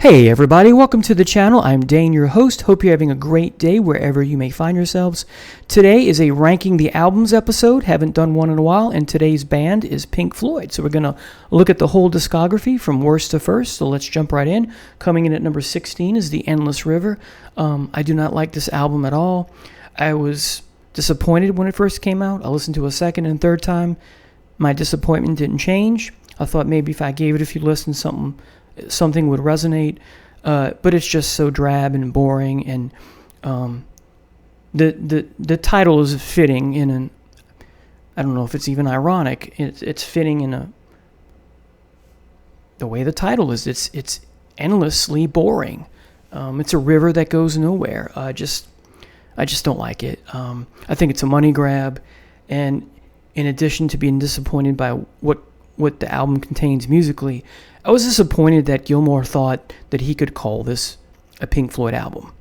Hey everybody, welcome to the channel. I'm Dane, your host. Hope you're having a great day wherever you may find yourselves. Today is a Ranking the Albums episode. Haven't done one in a while, and today's band is Pink Floyd. So we're going to look at the whole discography from worst to first. So let's jump right in. Coming in at number 16 is The Endless River. I do not like this album at all. I was disappointed when it first came out. I listened to a second and third time. My disappointment didn't change. I thought maybe if I gave it a few listens, something would resonate, but it's just so drab and boring, and the title is fitting in an, I don't know if it's even ironic, it's fitting in the way the title is. It's endlessly boring. It's a river that goes nowhere. I just don't like it. I think it's a money grab, and in addition to being disappointed by what the album contains musically, I was disappointed that Gilmour thought that he could call this a Pink Floyd album.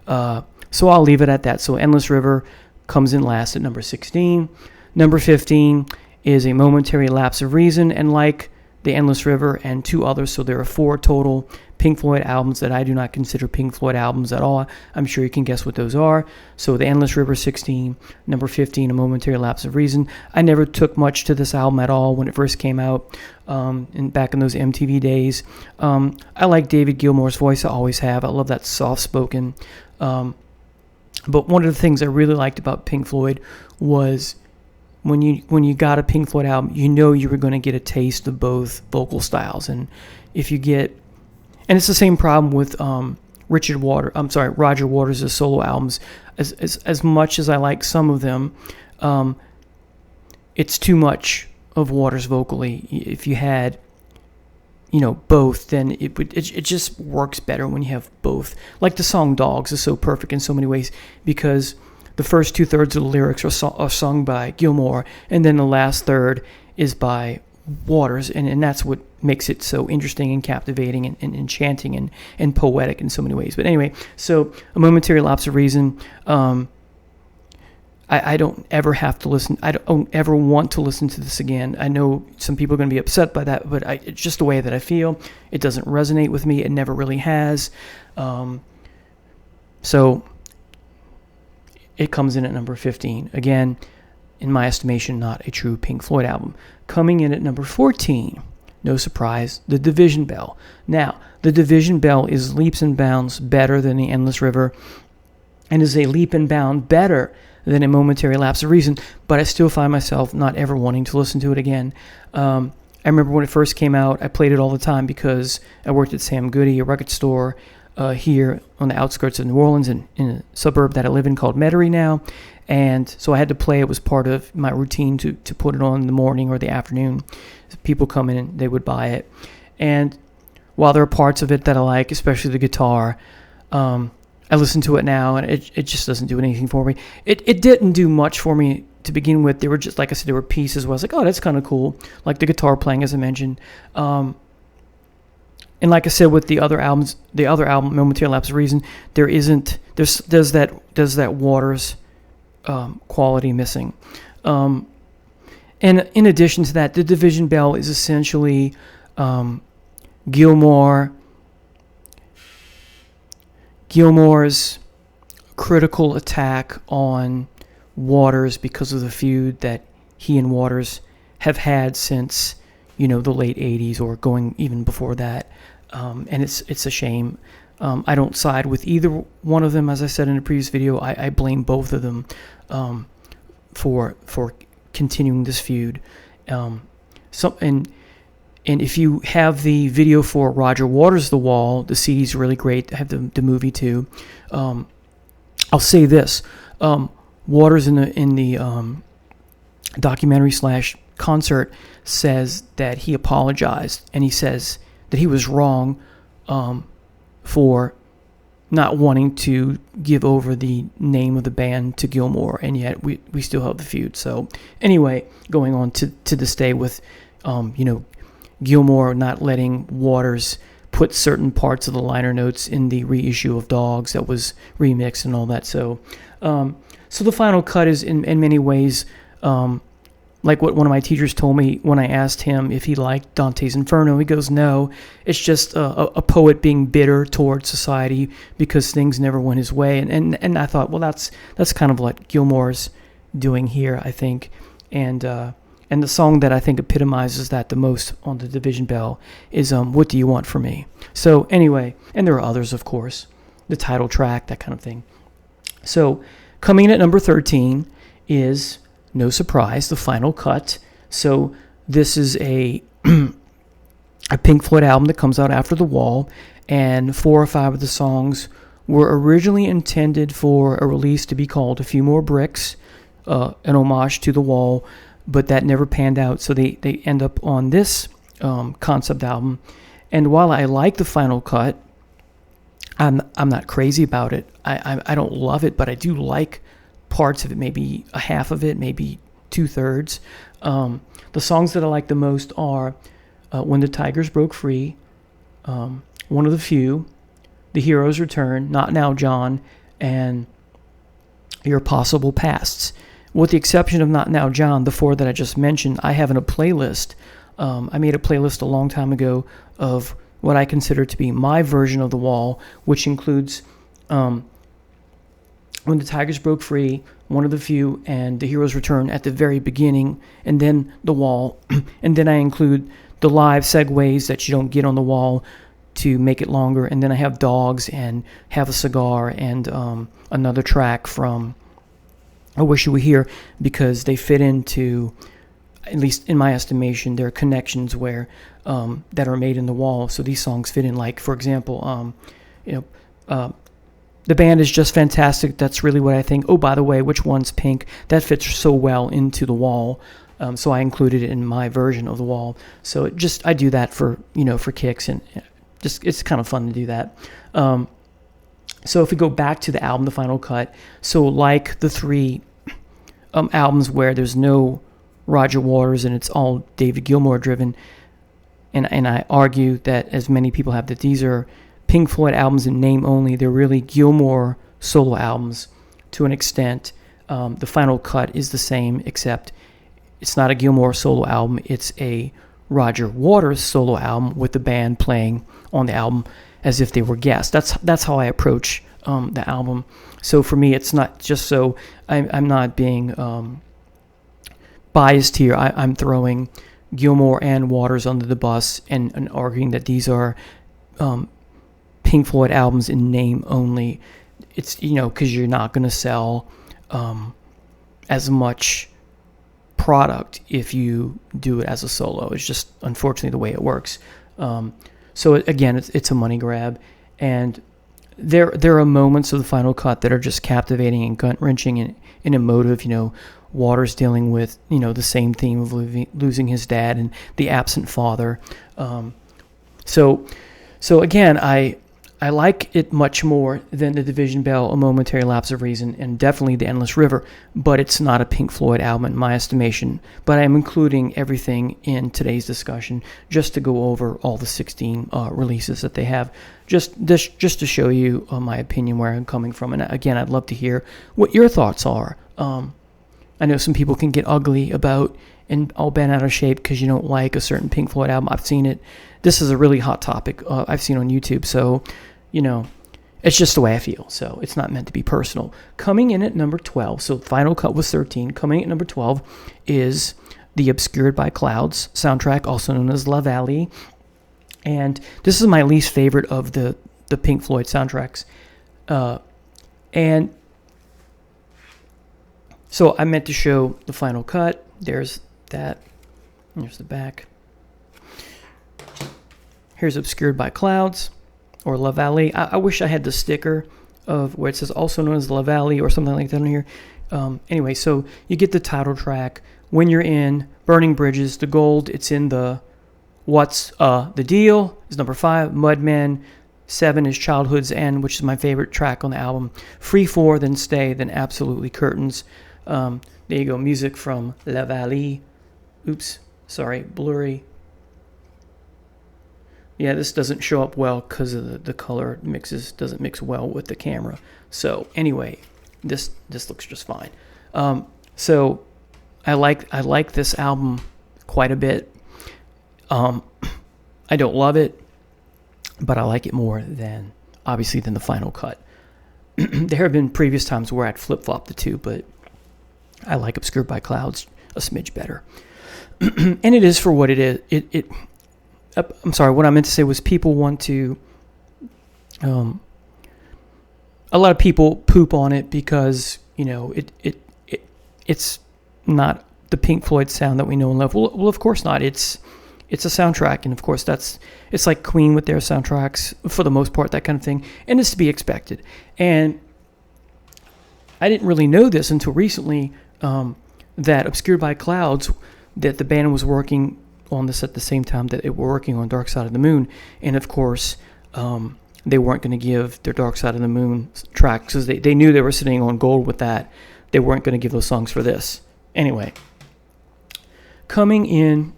So I'll leave it at that. So Endless River comes in last at number 16. Number 15 is A Momentary Lapse of Reason, and like The Endless River and two others, so there are four total Pink Floyd albums that I do not consider Pink Floyd albums at all. I'm sure you can guess what those are. So The Endless River, 16. Number 15, A Momentary Lapse of Reason. I never took much to this album at all when it first came out, and back in those MTV days. I like David Gilmour's voice. I always have. I love that soft-spoken. But one of the things I really liked about Pink Floyd was when you got a Pink Floyd album, you know you were going to get a taste of both vocal styles. And if you get... And it's the same problem with Roger Waters' solo albums. As much as I like some of them, it's too much of Waters vocally. If you had, both, then it just works better when you have both. Like the song "Dogs" is so perfect in so many ways because the first 2/3 of the lyrics are sung by Gilmour, and then the last third is by Waters, and that's what makes it so interesting and captivating and enchanting and poetic in so many ways. But anyway, so A Momentary Lapse of Reason, I don't ever have to listen. I don't ever want to listen to this again. I know some people are going to be upset by that, but it's just the way that I feel. It doesn't resonate with me. It never really has. So it comes in at number 15. Again, in my estimation, not a true Pink Floyd album. Coming in at number 14, no surprise, The Division Bell. Now, The Division Bell is leaps and bounds better than The Endless River, and is a leap and bound better than A Momentary Lapse of Reason, but I still find myself not ever wanting to listen to it again. I remember when it first came out, I played it all the time because I worked at Sam Goody, a record store here on the outskirts of New Orleans, in a suburb that I live in called Metairie now. And so I had to play. It was part of my routine to put it on in the morning or the afternoon. People come in and they would buy it. And while there are parts of it that I like, especially the guitar, I listen to it now and it just doesn't do anything for me. It didn't do much for me to begin with. There were just, like I said, there were pieces where I was like, oh, that's kind of cool. Like the guitar playing, as I mentioned. And like I said, with the other album, Momentary Lapse of Reason, there's that Waters quality missing. And in addition to that, The Division Bell is essentially Gilmour's critical attack on Waters because of the feud that he and Waters have had since, the late 80s or going even before that. And it's a shame. I don't side with either one of them. As I said in a previous video, I blame both of them for continuing this feud. And if you have the video for Roger Waters' The Wall, the CD's really great. I have the movie too. I'll say this: Waters in the documentary / concert says that he apologized, and he says that he was wrong for not wanting to give over the name of the band to Gilmour, and yet we still have the feud. So anyway, going on to this day with Gilmour not letting Waters put certain parts of the liner notes in the reissue of Dogs that was remixed and all that. So so the final cut is in many ways like what one of my teachers told me when I asked him if he liked Dante's Inferno. He goes, no, it's just a poet being bitter towards society because things never went his way. And I thought, well, that's kind of what Gilmour's doing here, I think. And the song that I think epitomizes that the most on the Division Bell is What Do You Want From Me? So anyway, and there are others, of course, the title track, that kind of thing. So coming in at number 13 is, no surprise, The Final Cut. So this is a Pink Floyd album that comes out after The Wall, and 4 or 5 of the songs were originally intended for a release to be called A Few More Bricks, an homage to The Wall, but that never panned out, so they end up on this concept album. And while I like The Final Cut, I'm not crazy about it. I don't love it, but I do like parts of it, maybe a half of it, maybe 2/3. The songs that I like the most are When the Tigers Broke Free, One of the Few, The Hero's Return, Not Now John, and Your Possible Pasts. With the exception of Not Now John, the 4 that I just mentioned, I have in a playlist. I made a playlist a long time ago of what I consider to be my version of The Wall, which includes When the Tigers Broke Free, One of the Few, and The Hero's Return at the very beginning, and then The Wall. And then I include the live segues that you don't get on The Wall to make it longer. And then I have Dogs and Have a Cigar and another track from I Wish You Were Here, because they fit into, at least in my estimation, there are connections where that are made in The Wall. So these songs fit in. Like, for example, The Band Is Just Fantastic. That's really what I think. Oh, by the way, which one's Pink? That fits so well into The Wall. So I included it in my version of The Wall. So I do that for kicks, and just it's kind of fun to do that. So if we go back to the album, The Final Cut, so like the 3 albums where there's no Roger Waters and it's all David Gilmour driven, and I argue that, as many people have, that these are Pink Floyd albums in name only. They're really Gilmour solo albums to an extent. The Final Cut is the same, except it's not a Gilmour solo album. It's a Roger Waters solo album with the band playing on the album as if they were guests. That's how I approach the album. So for me, it's not just so I'm not being biased here. I'm throwing Gilmour and Waters under the bus and arguing that these are Pink Floyd albums in name only. It's because you're not going to sell as much product if you do it as a solo. It's just unfortunately the way it works. So again, it's a money grab, and there are moments of The Final Cut that are just captivating and gut-wrenching and emotive. Waters dealing with the same theme of losing his dad and the absent father. So again, I like it much more than The Division Bell, A Momentary Lapse of Reason, and definitely The Endless River, but it's not a Pink Floyd album in my estimation. But I'm including everything in today's discussion just to go over all the 16 releases that they have, just to show you my opinion, where I'm coming from. And again, I'd love to hear what your thoughts are. I know some people can get ugly about and all bent out of shape because you don't like a certain Pink Floyd album. I've seen it. This is a really hot topic I've seen on YouTube. So, it's just the way I feel. So it's not meant to be personal. Coming in at number 12, so Final Cut was 13. Coming at number 12 is the Obscured by Clouds soundtrack, also known as La Valley. And this is my least favorite of the Pink Floyd soundtracks. And so I meant to show the Final Cut. There's that. There's the back. Here's Obscured by Clouds, or La Valley. I wish I had the sticker of where it says also known as La Valley or something like that on here. Anyway, so you get the title track. When You're In, Burning Bridges, The Gold, it's in the What's the Deal is number 5. Mudmen, 7 is Childhood's End, which is my favorite track on the album. Free 4, then Stay, then Absolutely Curtains. There you go, music from La Valley. Oops, sorry, blurry. Yeah, this doesn't show up well because of the color doesn't mix well with the camera. So anyway, this looks just fine. So I like this album quite a bit. I don't love it, but I like it more than the final cut. There have been previous times where I'd flip-flop the two, but I like Obscured by Clouds a smidge better. And it is for what it is. I'm sorry, what I meant to say was people want to... a lot of people poop on it because, it's not the Pink Floyd sound that we know and love. Well, of course not. It's a soundtrack, and of course it's like Queen with their soundtracks for the most part, that kind of thing, and it's to be expected. And I didn't really know this until recently, that Obscured by Clouds, that the band was working on this at the same time that they were working on Dark Side of the Moon, and of course they weren't going to give their Dark Side of the Moon tracks because they knew they were sitting on gold with that. They weren't going to give those songs for this. Anyway, coming in,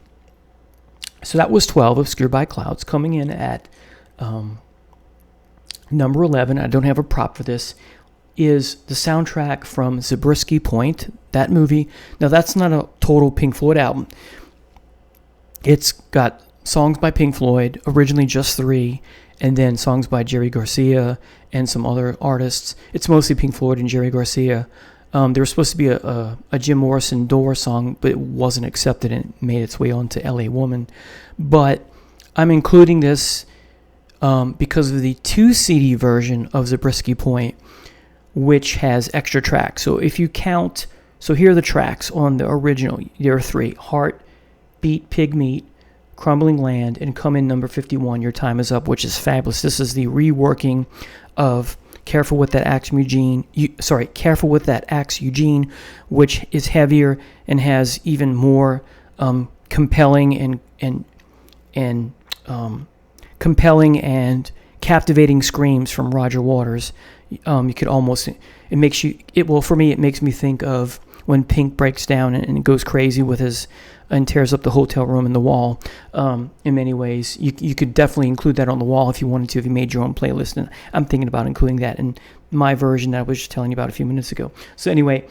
so that was 12, Obscured by Clouds. Coming in at number 11, I don't have a prop for this, is the soundtrack from Zabriskie Point, that movie. Now, that's not a total Pink Floyd album. It's got songs by Pink Floyd, originally just 3, and then songs by Jerry Garcia and some other artists. It's mostly Pink Floyd and Jerry Garcia. There was supposed to be a Jim Morrison Door song, but it wasn't accepted and it made its way onto L.A. Woman. But I'm including this because of the 2 CD version of Zabriskie Point, which has extra tracks. So if you count, so here are the tracks on the original. There are 3: Heart, Beat, Pig Meat, Crumbling Land, and Come In number 51, Your Time Is Up, which is fabulous. This is the reworking of Careful With That Axe Eugene, Careful With That Axe Eugene, which is heavier and has even more compelling and captivating screams from Roger Waters. You could almost, for me, it makes me think of when Pink breaks down and goes crazy with and tears up the hotel room and the wall. In many ways, you could definitely include that on the wall if you wanted to, if you made your own playlist. And I'm thinking about including that in my version that I was just telling you about a few minutes ago. So anyway,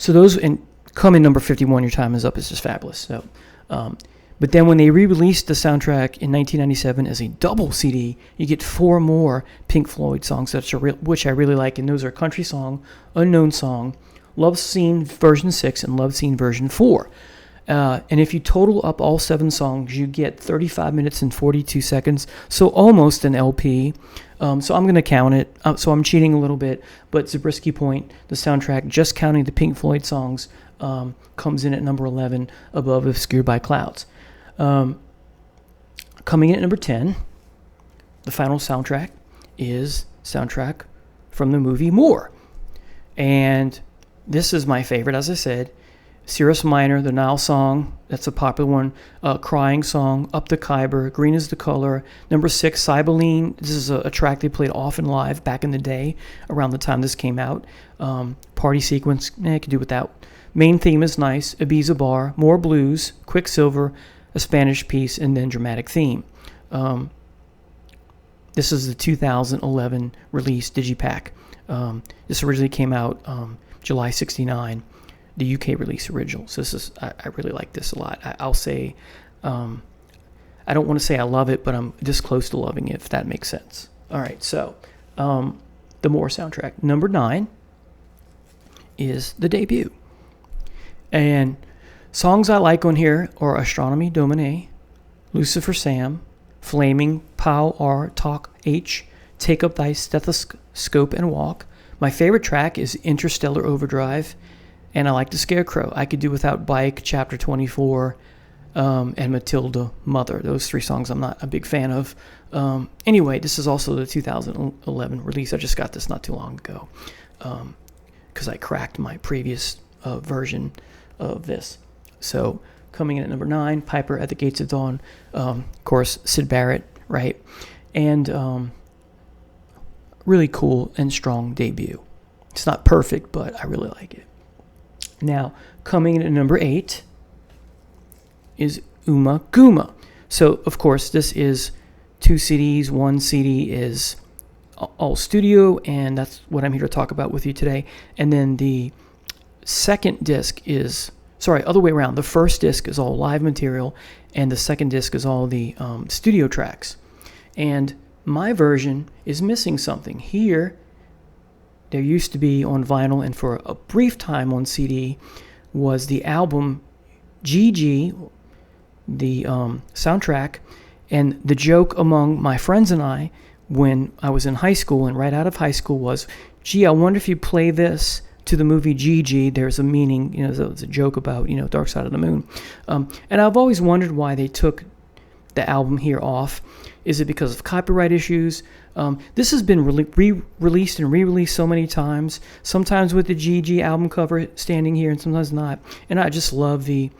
those, and Come In number 51, Your Time Is Up, is just fabulous. So, but then when they re-released the soundtrack in 1997 as a double CD, you get 4 more Pink Floyd songs, which I really like, and those are Country Song, Unknown Song, Love Scene version 6, and Love Scene version 4. And if you total up all 7 songs, you get 35 minutes and 42 seconds, so almost an LP. So I'm going to count it. So I'm cheating a little bit, but Zabriskie Point, the soundtrack, just counting the Pink Floyd songs, comes in at number 11, above Obscured by Clouds. Coming in at number 10, the final soundtrack is soundtrack from the movie More. And this is my favorite, as I said. Cirrus Minor, the Nile song, that's a popular one. Crying Song, Up the Khyber, Green is the Color. Number 6, Cybele. This is a track they played often live back in the day, around the time this came out. Party Sequence, I could do without. Main Theme is nice. Ibiza Bar, More Blues, Quicksilver, A Spanish Piece, and then Dramatic Theme. This is the 2011 release Digipack. This originally came out July 69. The UK release original. So this is, I really like this a lot. I'll say, I don't want to say I love it, but I'm this close to loving it, if that makes sense. All right, so the More soundtrack. Number 9 is the debut. And songs I like on here are Astronomy Domine, Lucifer Sam, Flaming, Pow R, Talk H, Take Up Thy Stethoscope and Walk. My favorite track is Interstellar Overdrive, and I like The Scarecrow. I could do without Bike, Chapter 24, and Matilda Mother. Those 3 songs I'm not a big fan of. Anyway, this is also the 2011 release. I just got this not too long ago because I cracked my previous version of this. So coming in at number 9, Piper at the Gates of Dawn. Of course, Syd Barrett, right? And really cool and strong debut. It's not perfect, but I really like it. Now, coming in at number 8 is Ummagumma. So, of course, this is 2 CDs. 1 CD is all studio, and that's what I'm here to talk about with you today. And then the second disc is sorry, other way around. The first disc is all live material, and the second disc is all the studio tracks. And my version is missing something. Here, there used to be on vinyl, and for a brief time on CD, was the album GG, the soundtrack. And the joke among my friends and I when I was in high school and right out of high school was, gee, I wonder if you play this to the movie GG, there's a meaning, it's a joke about, Dark Side of the Moon. And I've always wondered why they took the album here off. Is it because of copyright issues? This has been re-released and re-released so many times, sometimes with the GG album cover standing here and sometimes not. And I just love the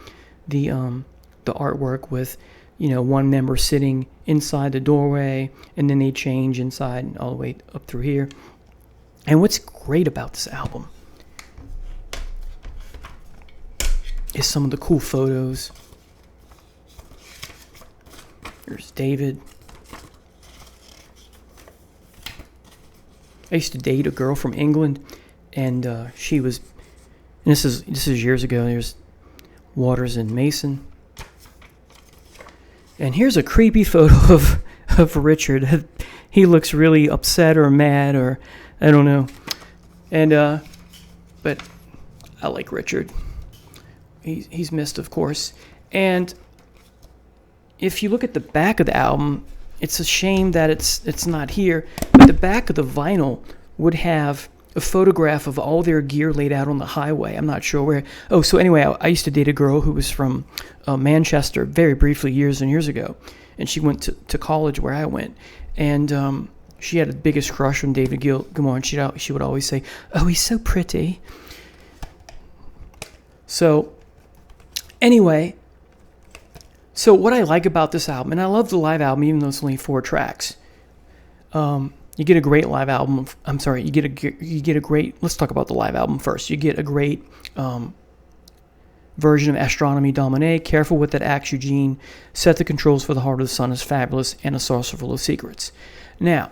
artwork with, one member sitting inside the doorway, and then they change inside and all the way up through here. And what's great about this album is some of the cool photos. Here's David. I used to date a girl from England, and she was. And this is years ago. There's Waters and Mason. And here's a creepy photo of Richard. He looks really upset or mad, or I don't know. And but I like Richard. He's missed, of course. And if you look at the back of the album, it's a shame that it's not here. But the back of the vinyl would have a photograph of all their gear laid out on the highway. I'm not sure where. Oh, so anyway, I used to date a girl who was from Manchester very briefly years and years ago. And she went to college where I went. And she had the biggest crush on David Gilmour. And she would always say, oh, he's so pretty. So anyway, so what I like about this album, and I love the live album even though it's only 4 tracks. You get a great live album. I'm sorry, you get a great. Let's talk about the live album first. You get a great version of Astronomy Domine. Careful with that axe, Eugene. Set the controls for the heart of the sun is fabulous, and a Saucerful of Secrets. Now,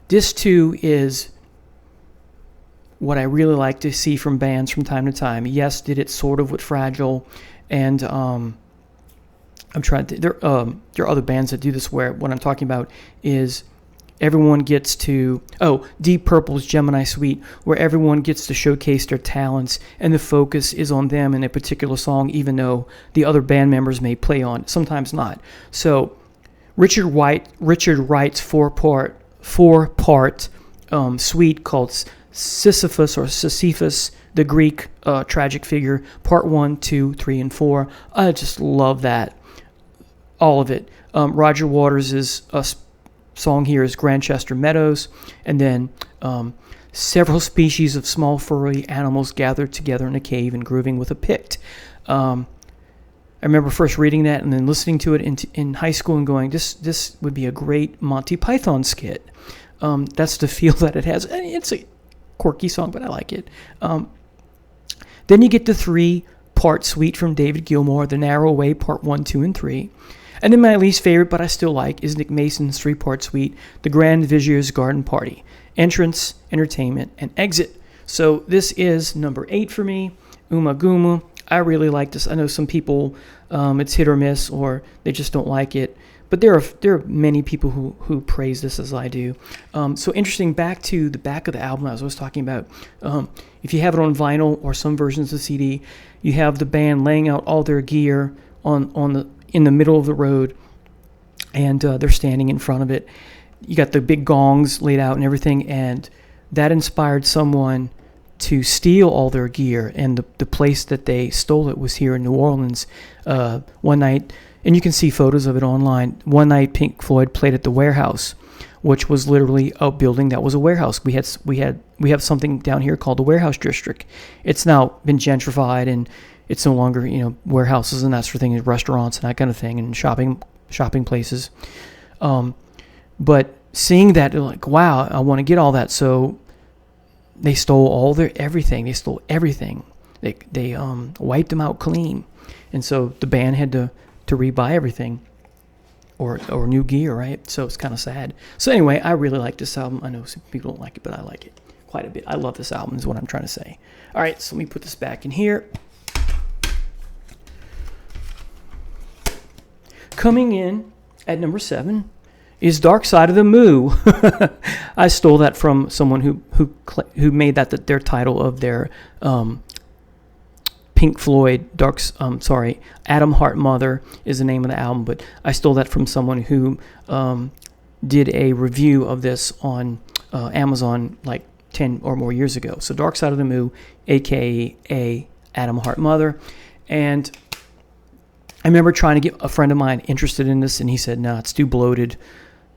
this too is what I really like to see from bands from time to time. Yes, did it sort of with Fragile, and I'm trying to. There are other bands that do this where what I'm talking about is. Everyone gets to, Deep Purple's Gemini Suite, where everyone gets to showcase their talents and the focus is on them in a particular song, even though the other band members may play on, sometimes not. So Richard writes four-part suite called Sisyphus or Sisyphus, the Greek tragic figure, part 1, 2, 3, and 4. I just love that. All of it. Roger Waters' song here is Grantchester Meadows, and then several species of small furry animals gathered together in a cave and grooving with a pict. I remember first reading that and then listening to it in high school and going, this would be a great Monty Python skit. That's the feel that it has. And it's a quirky song, but I like it. Then you get the 3-part suite from David Gilmour, The Narrow Way, part 1, 2, and 3. And then my least favorite, but I still like, is Nick Mason's 3-part suite, The Grand Vizier's Garden Party, Entrance, Entertainment, and Exit. So this is number 8 for me, Ummagumma. I really like this. I know some people, it's hit or miss, or they just don't like it. But there are many people who praise this as I do. So interesting, back to the back of the album, as I was talking about, if you have it on vinyl or some versions of CD, you have the band laying out all their gear in the middle of the road, and they're standing in front of it. You got the big gongs laid out and everything, and that inspired someone to steal all their gear, and the place that they stole it was here in New Orleans. One night, and you can see photos of it online, one night Pink Floyd played at the Warehouse, which was literally a building that was a warehouse. We have something down here called the Warehouse District. It's now been gentrified, and it's no longer, warehouses and that sort of thing, restaurants and that kind of thing, and shopping places. But seeing that, they're like, wow, I want to get all that. So they stole all their everything. They stole everything. They wiped them out clean. And so the band had to rebuy everything or new gear, right? So it's kind of sad. So anyway, I really like this album. I know some people don't like it, but I like it quite a bit. I love this album is what I'm trying to say. All right, so let me put this back in here. Coming in at number 7 is Dark Side of the Moo. I stole that from someone who made that their title of their Pink Floyd Atom Heart Mother is the name of the album, but I stole that from someone who did a review of this on Amazon like 10 or more years ago. So Dark Side of the Moo, aka Atom Heart Mother. And I remember trying to get a friend of mine interested in this, and he said, no, it's too bloated.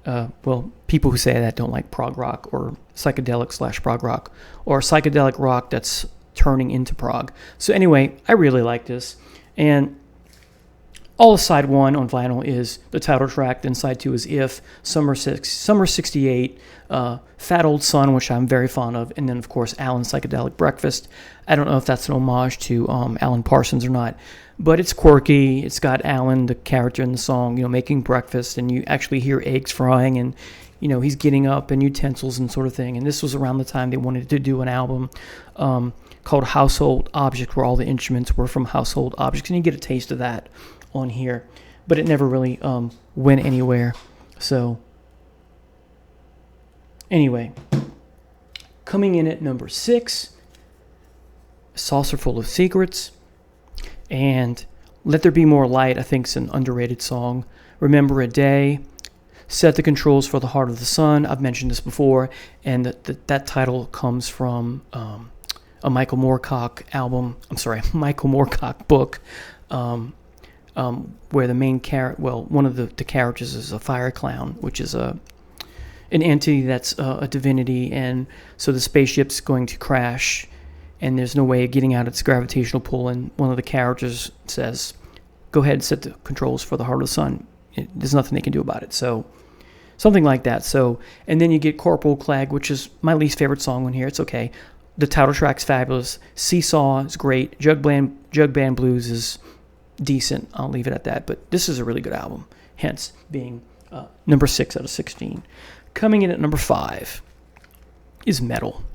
Well, people who say that don't like prog rock or psychedelic/prog rock or psychedelic rock that's turning into prog. So anyway, I really like this. And all of side 1 on vinyl is the title track, then side 2 is If, Summer 68, Fat Old Son, which I'm very fond of, and then of course Alan's Psychedelic Breakfast. I don't know if that's an homage to Alan Parsons or not, but it's quirky. It's got Alan, the character in the song, making breakfast, and you actually hear eggs frying, and he's getting up and utensils and sort of thing. And this was around the time they wanted to do an album called Household Objects, where all the instruments were from household objects, and you get a taste of that on here, but it never really went anywhere. So anyway, coming in at number 6, Saucerful of Secrets, and Let There Be More Light. I think it's an underrated song. Remember a Day, Set the Controls for the Heart of the Sun. I've mentioned this before, and that title comes from a Michael Moorcock book, where the main one of the characters is a fire clown, which is an entity that's a divinity, and so the spaceship's going to crash, and there's no way of getting out its gravitational pull, and one of the characters says, go ahead and set the controls for the Heart of the Sun. There's nothing they can do about it. So something like that. So, and then you get Corporal Clag, which is my least favorite song on here. It's okay. The title track's fabulous. Seesaw is great. Jug Band Blues is decent. I'll leave it at that. But this is a really good album, hence being number 6 out of 16. Coming in at number 5 is Meddle.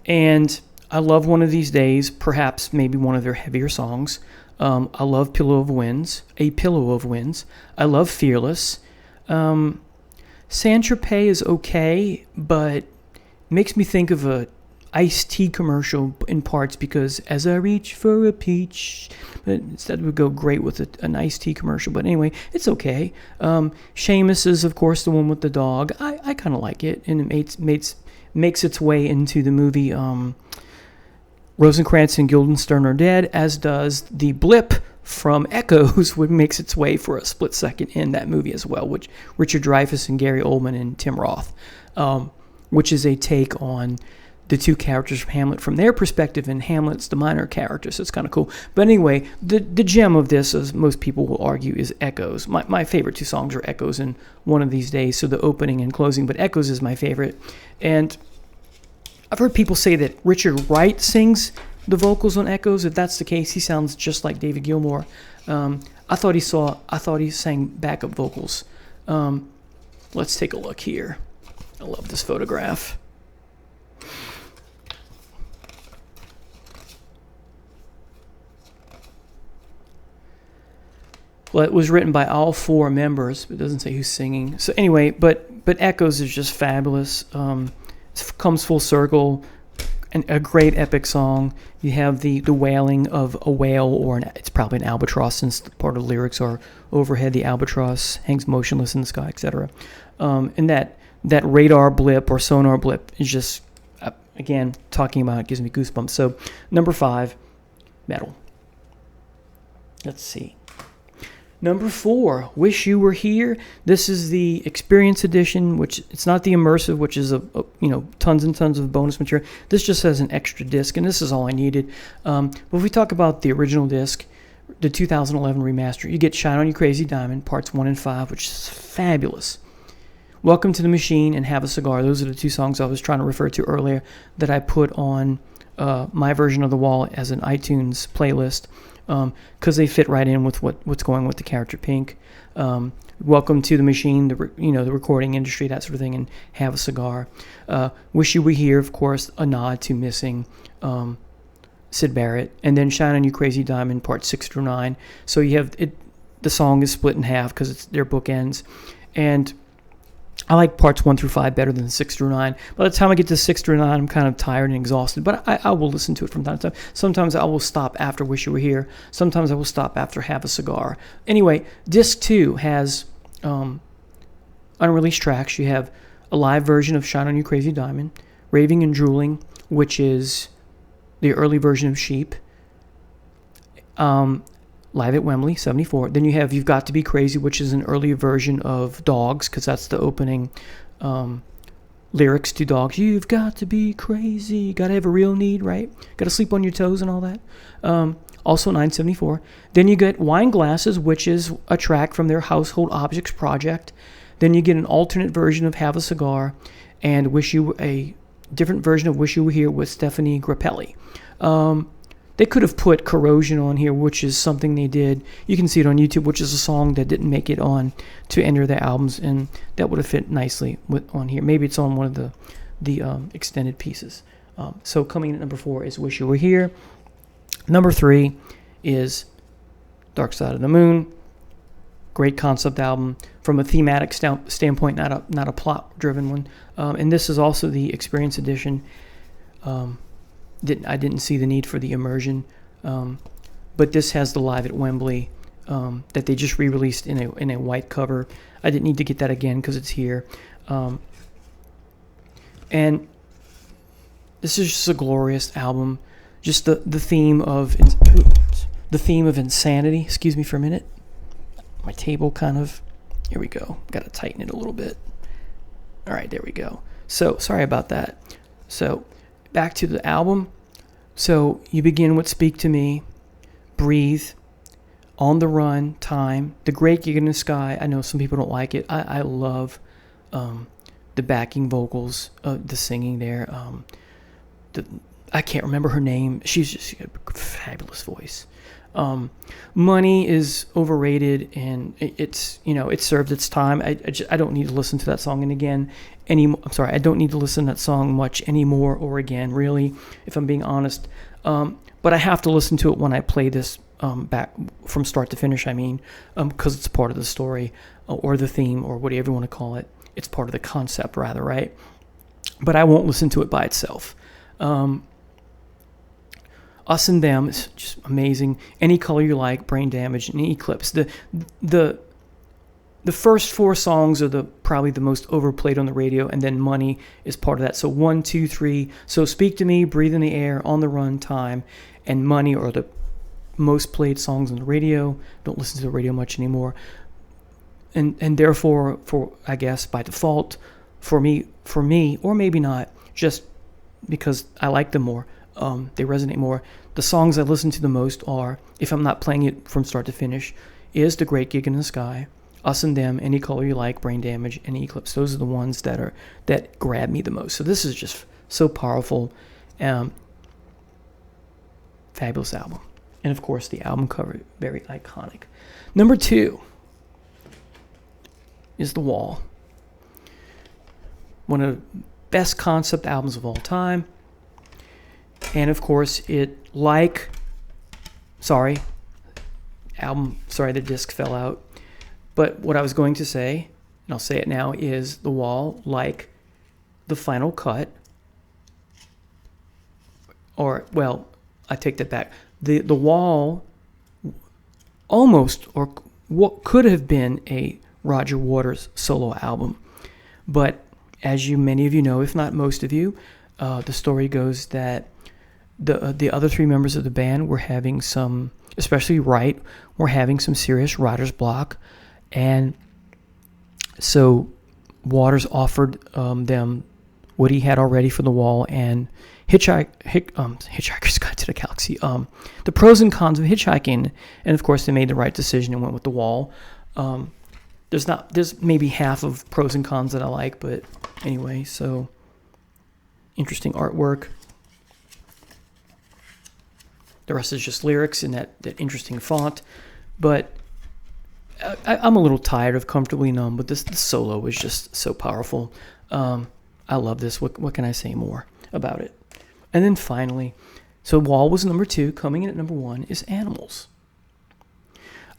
And I love One of These Days, perhaps maybe one of their heavier songs. I love A Pillow of Winds. I love Fearless. Saint-Tropez is okay, but makes me think of a iced tea commercial in parts, because as I reach for a peach, but that would go great with an iced tea commercial. But anyway, it's okay. Seamus is, of course, the one with the dog. I kind of like it, and it makes its way into the movie Rosencrantz and Guildenstern Are Dead, as does the blip from Echoes, which makes its way for a split second in that movie as well, which Richard Dreyfuss and Gary Oldman and Tim Roth, which is a take on the two characters from Hamlet from their perspective, and Hamlet's the minor character, so it's kind of cool. But anyway, the gem of this, as most people will argue, is Echoes. My favorite two songs are Echoes and One of These Days, so the opening and closing, but Echoes is my favorite. And I've heard people say that Richard Wright sings the vocals on Echoes. If that's the case, he sounds just like David Gilmour. I thought he sang backup vocals. Let's take a look here. I love this photograph. Well, it was written by all four members, but it doesn't say who's singing. So anyway, but Echoes is just fabulous. It comes full circle, and a great epic song. You have the wailing of a whale, or it's probably an albatross, since part of the lyrics are overhead the albatross hangs motionless in the sky, etc. And that radar blip or sonar blip is just, again, talking about it gives me goosebumps. So number 5, Meddle. Let's see. Number 4, Wish You Were Here. This is the Experience Edition, which it's not the immersive, which is tons and tons of bonus material. This just has an extra disc, and this is all I needed. But if we talk about the original disc, the 2011 remaster, you get Shine On You Crazy Diamond, parts 1 and 5, which is fabulous. Welcome to the Machine and Have a Cigar. Those are the two songs I was trying to refer to earlier that I put on my version of The Wall as an iTunes playlist, because they fit right in with what's going on with the character Pink. Welcome to the Machine, the recording industry, that sort of thing, and Have a Cigar. Wish You Were Here, of course, a nod to missing Syd Barrett, and then Shine On You Crazy Diamond, parts 6 through 9. So you have it. the song is split in half because it's their bookends. And I like parts 1 through 5 better than 6 through 9. By the time I get to 6 through 9, I'm kind of tired and exhausted, but I will listen to it from time to time. Sometimes I will stop after Wish You Were Here. Sometimes I will stop after Have a Cigar. Anyway, disc 2 has unreleased tracks. You have a live version of Shine On You Crazy Diamond, Raving and Drooling, which is the early version of Sheep, live at Wembley, 74. Then you have You've Got to Be Crazy, which is an earlier version of Dogs, because that's the opening lyrics to Dogs. You've got to be crazy, got to have a real need, right? Got to sleep on your toes and all that. Also 974. Then you get Wine Glasses, which is a track from their Household Objects project. Then you get an alternate version of Have a Cigar, and a different version of Wish You Were Here with Stephanie Grappelli. They could have put Corrosion on here, which is something they did. You can see it on YouTube, which is a song that didn't make it on to enter their albums, and that would have fit nicely on here. Maybe it's on one of the extended pieces. So coming in at number 4 is Wish You Were Here. Number 3 is Dark Side of the Moon. Great concept album from a thematic standpoint, not a plot-driven one. And this is also the Experience Edition. I didn't see the need for the immersion, but this has the Live at Wembley that they just re-released in a white cover. I didn't need to get that again because it's here, and this is just a glorious album. Just the theme of insanity. Excuse me for a minute. My table kind of. Here we go. Got to tighten it a little bit. All right, there we go. So sorry about that. So. Back to the album. So you begin with Speak to Me, Breathe, On the Run, Time, The Great Gig in the Sky. I know some people don't like it. I love the backing vocals, the singing there. I can't remember her name. She's just got a fabulous voice. Money is overrated, and it's it served its time. I don't need to listen to that song again anymore. I'm sorry, I don't need to listen to that song much anymore or again, really, if I'm being honest. But I have to listen to it when I play this back from start to finish. I mean, because it's part of the story or the theme or whatever you want to call it. It's part of the concept, rather, right? But I won't listen to it by itself. Us and Them is just amazing. Any Color You Like, Brain Damage, and Eclipse. The first 4 songs are probably the most overplayed on the radio, and then Money is part of that. So 1, 2, 3. So Speak to Me, Breathe in the Air, On the Run, Time, and Money are the most played songs on the radio. Don't listen to the radio much anymore. And therefore, I guess by default, for me, or maybe not, just because I like them more. They resonate more. The songs I listen to the most are, if I'm not playing it from start to finish, is The Great Gig in the Sky, Us and Them, Any Color You Like, Brain Damage, and Eclipse. Those are the ones that grab me the most. So this is just so powerful. Fabulous album. And of course, the album cover, very iconic. Number 2 is The Wall. One of the best concept albums of all time. And of course, the disc fell out. But what I was going to say, and I'll say it now, is The Wall, like the final cut, I take that back. The Wall almost, or what could have been a Roger Waters solo album. But as many of you know, if not most of you, the story goes that the other 3 members of the band were having some, especially Wright, were having some serious writer's block, and so Waters offered them what he had already for The Wall and Hitchhiker's Guide to the Galaxy, the pros and cons of hitchhiking, and of course they made the right decision and went with The Wall. There's maybe half of pros and cons that I like, but anyway, so interesting artwork. The rest is just lyrics in that interesting font. But I'm a little tired of Comfortably Numb, but this solo is just so powerful. I love this. What can I say more about it? And then finally, so Wall was number 2. Coming in at number 1 is Animals.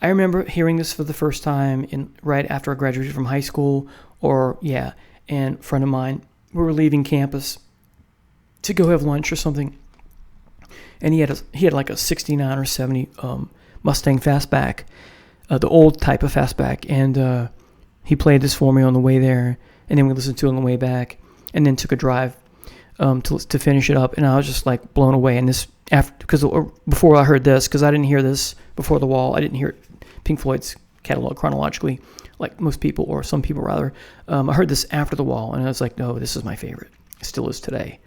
I remember hearing this for the first time right after I graduated from high school, and a friend of mine, we were leaving campus to go have lunch or something, and he had like a 69 or 70 Mustang Fastback, the old type of Fastback, and he played this for me on the way there, and then we listened to it on the way back, and then took a drive to finish it up, and I was just like blown away. And this before I heard this, because I didn't hear this before The Wall, I didn't hear Pink Floyd's catalog chronologically, like most people, or some people rather. I heard this after The Wall, and I was like, no, this is my favorite. It still is today.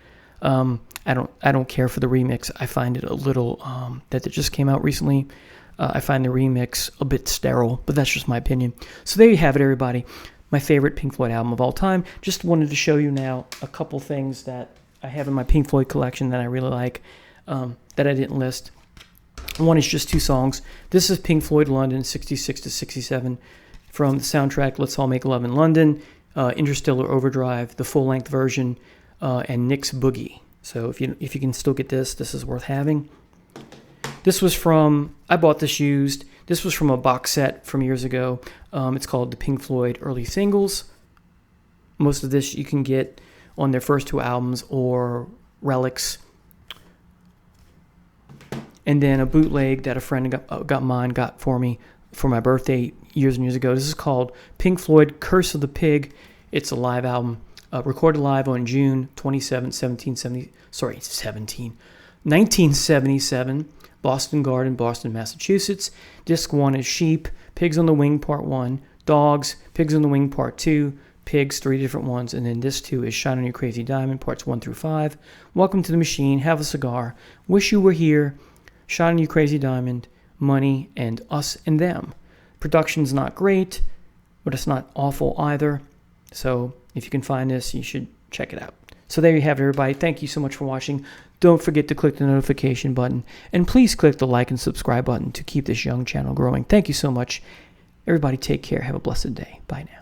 I don't care for the remix. I find it a little that it just came out recently. I find the remix a bit sterile, but that's just my opinion. So there you have it, everybody. My favorite Pink Floyd album of all time. Just wanted to show you now a couple things that I have in my Pink Floyd collection that I really like, that I didn't list. One is just 2 songs. This is Pink Floyd London, 66 to 67, from the soundtrack Let's All Make Love in London, Interstellar Overdrive, the full-length version, and Nick's Boogie. So if you can still get this is worth having. I bought this used. This was from a box set from years ago. It's called the Pink Floyd Early Singles. Most of this you can get on their first 2 albums or relics. And then a bootleg that a friend got for me for my birthday years and years ago. This is called Pink Floyd Curse of the Pig. It's a live album, recorded live on June 27, 1977, Boston Garden, Boston, Massachusetts. Disc 1 is Sheep, Pigs on the Wing Part 1, Dogs, Pigs on the Wing Part 2, Pigs, 3 different ones, and then Disc 2 is Shine on You Crazy Diamond, Parts 1 through 5, Welcome to the Machine, Have a Cigar, Wish You Were Here, Shine on You Crazy Diamond, Money, and Us and Them. Production's not great, but it's not awful either. So if you can find this, you should check it out. So there you have it, everybody. Thank you so much for watching. Don't forget to click the notification button, and please click the like and subscribe button to keep this young channel growing. Thank you so much. Everybody take care. Have a blessed day. Bye now.